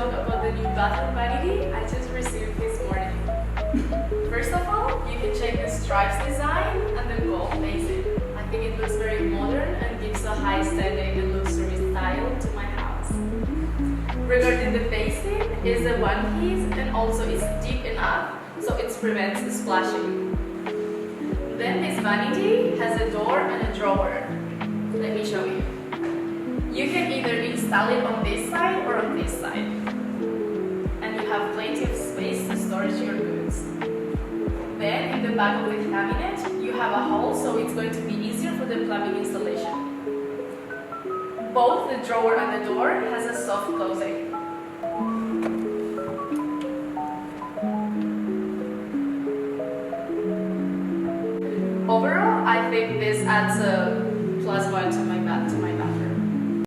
talk about the new bathroom vanity I just received this morning. First of all, you can check the stripes design and the gold facing. I think it looks very modern and gives a high standing and luxury style to my house. Regarding the facing, it's a one piece and also is deep enough so it prevents splashing. Then this vanity has a door and a drawer. Let me show you. You can either install it on this side or on this side. And you have plenty of space to store your goods. Then in the back of the cabinet, you have a hole so it's going to be easier for the plumbing installation. Both the drawer and the door has a soft closing.